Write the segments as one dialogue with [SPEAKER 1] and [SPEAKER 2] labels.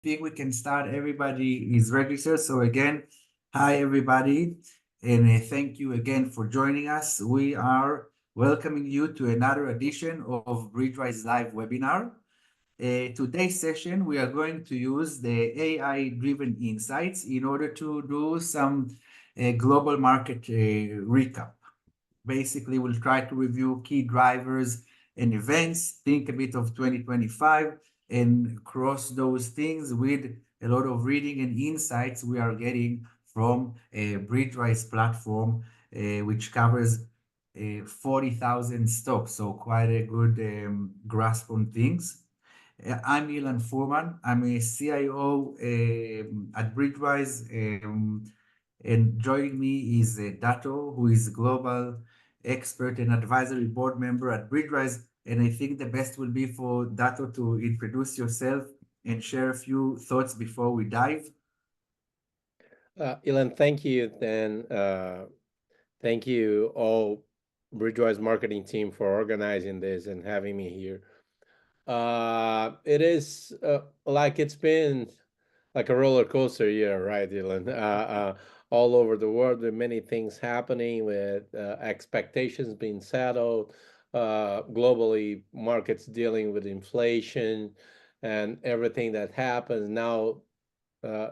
[SPEAKER 1] think we can start. Everybody is registered. So again, hi everybody, and thank you again for joining us. We are welcoming you to another edition of Bridgewise Live webinar. Today's session, we are going to use the AI-driven insights in order to do some global market recap. Basically, we'll try to review key drivers and events, think a bit of 2025, and cross those things with a lot of reading and insights we are getting from a Bridgewise platform, which covers 40,000 stocks, so quite a good grasp on things. I'm Ilan Furman. I'm a CIO at Bridgewise, and joining me is Dato, who is global expert and advisory board member at Bridgewise. And I think the best will be for Dato to introduce yourself and share a few thoughts before we dive.
[SPEAKER 2] Ilan, thank you. Thank you all Bridgewise marketing team for organizing this and having me here. It is like it's been like a roller coaster year, right, Ilan? All over the world with many things happening, with expectations being settled, globally markets dealing with inflation and everything that happens now.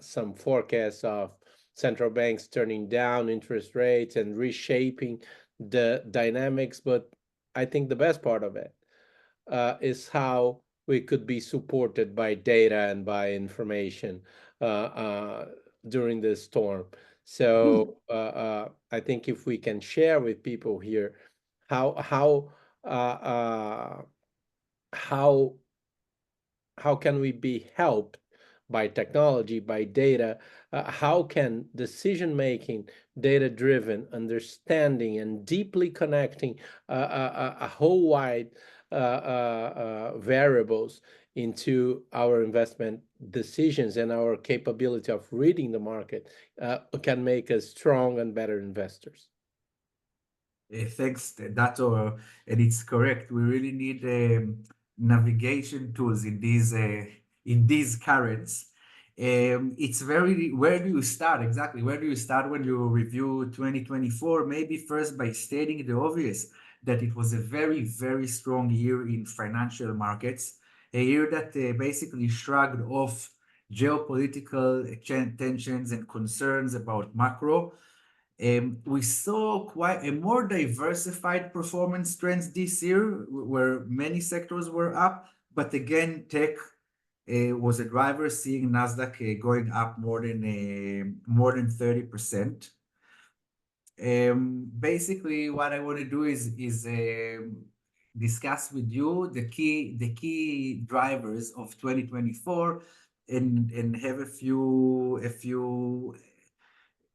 [SPEAKER 2] Some forecasts of central banks turning down interest rates and reshaping the dynamics. But I think the best part of it is how we could be supported by data and by information during this storm. So I think if we can share with people here how how uh, uh, how how can we be helped by technology, by data? How can decision making, data driven, understanding, and deeply connecting a whole wide variables into our investment decisions and our capability of reading the market can make us strong and better investors?
[SPEAKER 1] Thanks, Dato. And it's correct. We really need navigation tools in these currents. It's very, where do you start exactly? Where do you start when you review 2024? Maybe first by stating the obvious, that it was a very, very strong year in financial markets, a year that basically shrugged off geopolitical tensions and concerns about macro. We saw quite a more diversified performance trends this year, where many sectors were up, but again, tech was a driver, seeing Nasdaq going up more than 30%. Basically, what I want to do is discuss with you the key drivers of 2024, and have a few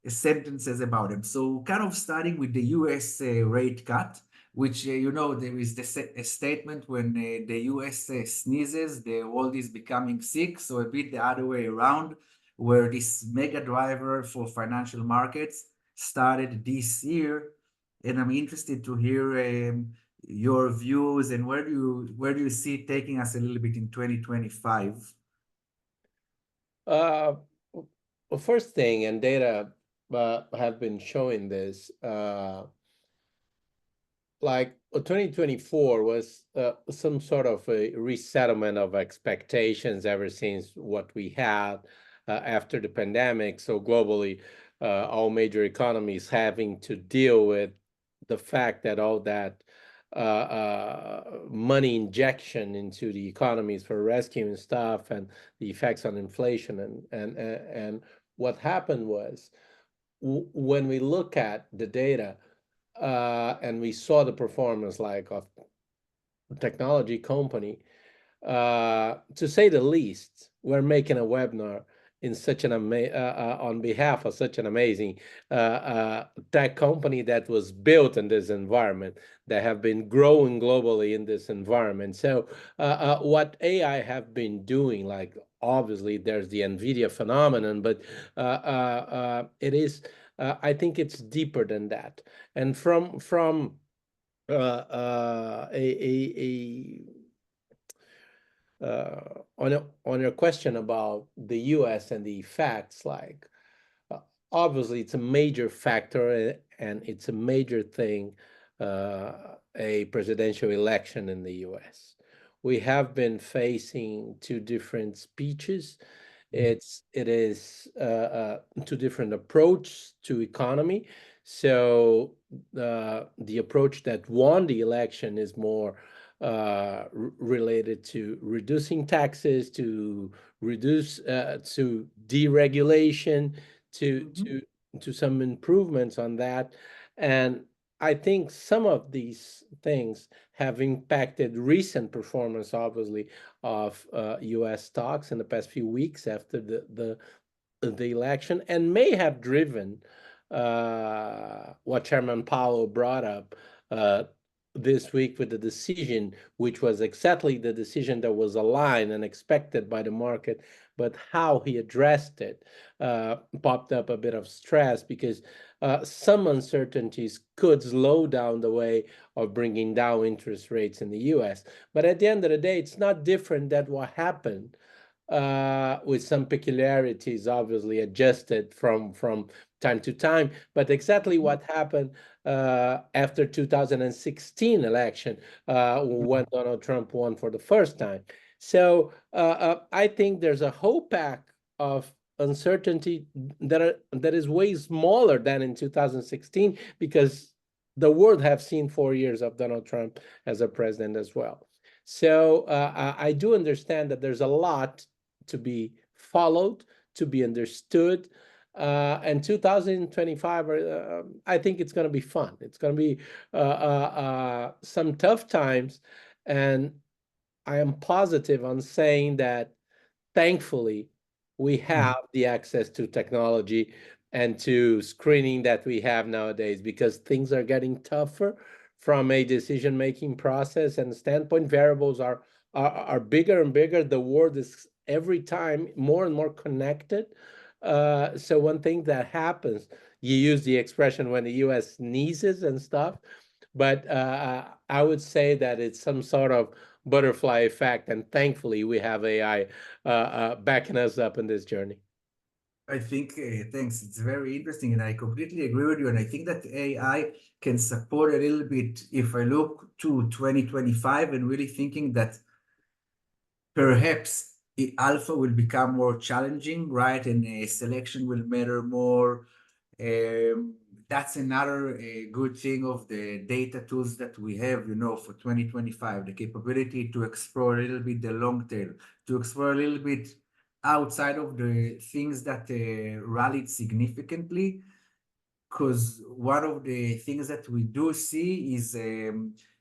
[SPEAKER 1] sentences about them. So kind of starting with the US rate cut, which, there is a statement when the US sneezes, the world is becoming sick. So a bit the other way around, where this mega driver for financial markets started this year. And I'm interested to hear your views, and where do you see it taking us a little bit in 2025?
[SPEAKER 2] Well, first thing, and data have been showing this, like 2024 was some sort of a resettlement of expectations ever since what we had after the pandemic. So globally, all major economies having to deal with the fact that all that money injection into the economies for rescuing stuff and the effects on inflation and what happened was when we look at the data and we saw the performance like of technology company, to say the least, we're making a webinar in such an on behalf of such an amazing tech company that was built in this environment, that have been growing globally in this environment. So what AI have been doing, like obviously there's the NVIDIA phenomenon, but it is, I think it's deeper than that. And from a on on your question about the U.S. and the effects, like uh, obviously it's a major factor and it's a major thing, a presidential election in the U.S. We have been facing two different speeches. It is two different approach to economy. So the approach that won the election is more related to reducing taxes, to reduce to deregulation, to
[SPEAKER 1] Mhm.
[SPEAKER 2] to to some improvements on that. And I think some of these things have impacted recent performance, obviously, of U.S. stocks in the past few weeks after the election, and may have driven what Chairman Powell brought up uh, this week with the decision, which was exactly the decision that was aligned and expected by the market, but how he addressed it popped up a bit of stress because some uncertainties could slow down the way of bringing down interest rates in the US. But at the end of the day, it's not different than what happened with some peculiarities, obviously adjusted from time to time. But exactly what happened after 2016 election when
[SPEAKER 1] Mhm.
[SPEAKER 2] Donald Trump won for the first time. So I think there's a whole pack of uncertainty that is way smaller than in 2016 because the world have seen 4 years of Donald Trump as a president as well. So I do understand that there's a lot to be followed, to be understood. And 2025, I think it's going to be fun. It's going to be some tough times. And I am positive on saying that thankfully, we
[SPEAKER 1] Mhm.
[SPEAKER 2] have the access to technology and to screening that we have nowadays because things are getting tougher from a decision-making process and standpoint. Variables are bigger and bigger. The world is every time more and more connected. So one thing that happens, you use the expression when the U.S. sneezes and stuff, but I would say that it's some sort of butterfly effect, and thankfully we have AI backing us up in this journey.
[SPEAKER 1] I think, thanks. It's very interesting, and I completely agree with you. And I think that AI can support a little bit if I look to 2025 and really thinking that perhaps alpha will become more challenging, right? And selection will matter more. Um, that's another good thing of the data tools that we have, for 2025, the capability to explore a little bit the long tail, to explore a little bit outside of the things that rallied significantly, because one of the things that we do see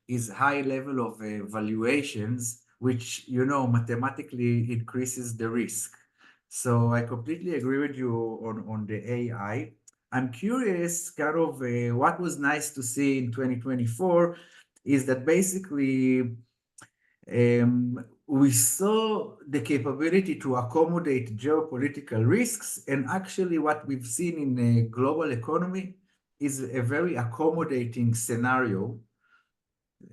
[SPEAKER 1] is high level of valuations, which mathematically increases the risk. So I completely agree with you on the AI. I'm curious, kind of what was nice to see in 2024 is that basically we saw the capability to accommodate geopolitical risks, and actually what we've seen in the global economy is a very accommodating scenario.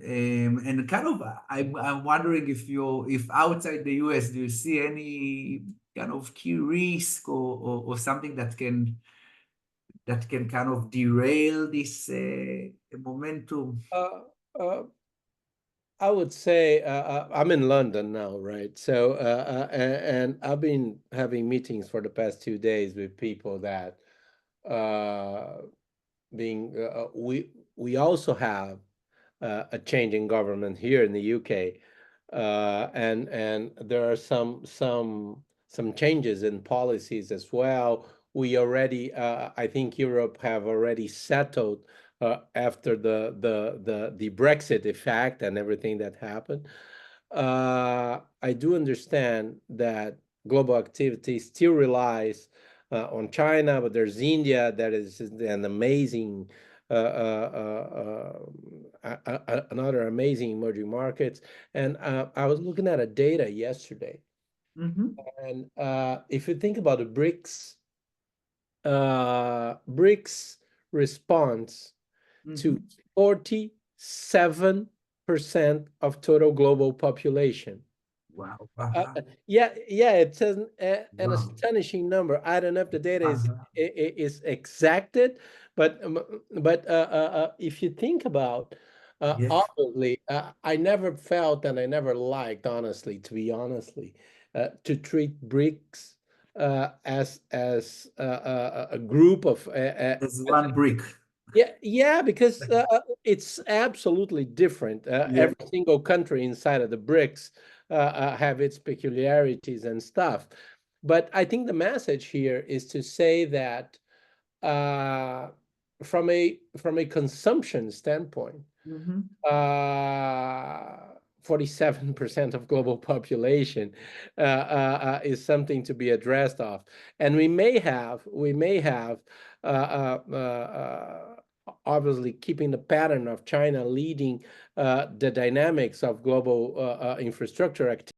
[SPEAKER 1] And kind of, I'm wondering if outside the US, do you see any kind of key risk or something that can kind of derail this momentum?
[SPEAKER 2] Uh, uh, I would say I'm in London now, right? So, and I've been having meetings for the past 2 days with people that uh, being we also have a change in government here in the UK, and there are some changes in policies as well. We already, I think Europe have already settled after the Brexit effect and everything that happened. I do understand that global activity still relies on China, but there's India that is an amazing another amazing emerging markets. And I was looking at a data yesterday,
[SPEAKER 1] Mm-hmm.
[SPEAKER 2] and if you think about the BRICS response to
[SPEAKER 1] Mm-hmm.
[SPEAKER 2] 47% of total global population.
[SPEAKER 1] Wow.
[SPEAKER 2] Yeah, it's an
[SPEAKER 1] Wow.
[SPEAKER 2] astonishing number. I don't know if the data
[SPEAKER 1] Uh-huh.
[SPEAKER 2] is exacted, but if you think about,
[SPEAKER 1] Yes.
[SPEAKER 2] obviously, I never felt and I never liked, honestly, to be honestly, to treat BRICS as a group of
[SPEAKER 1] As one brick.
[SPEAKER 2] yeah, because it's absolutely different.
[SPEAKER 1] Yeah.
[SPEAKER 2] Every single country inside of the BRICS have its peculiarities and stuff. But I think the message here is to say that uh, from a consumption standpoint,
[SPEAKER 1] Mm-hmm.
[SPEAKER 2] 47% of global population is something to be addressed of, and we may have obviously keeping the pattern of China leading the dynamics of global infrastructure activity.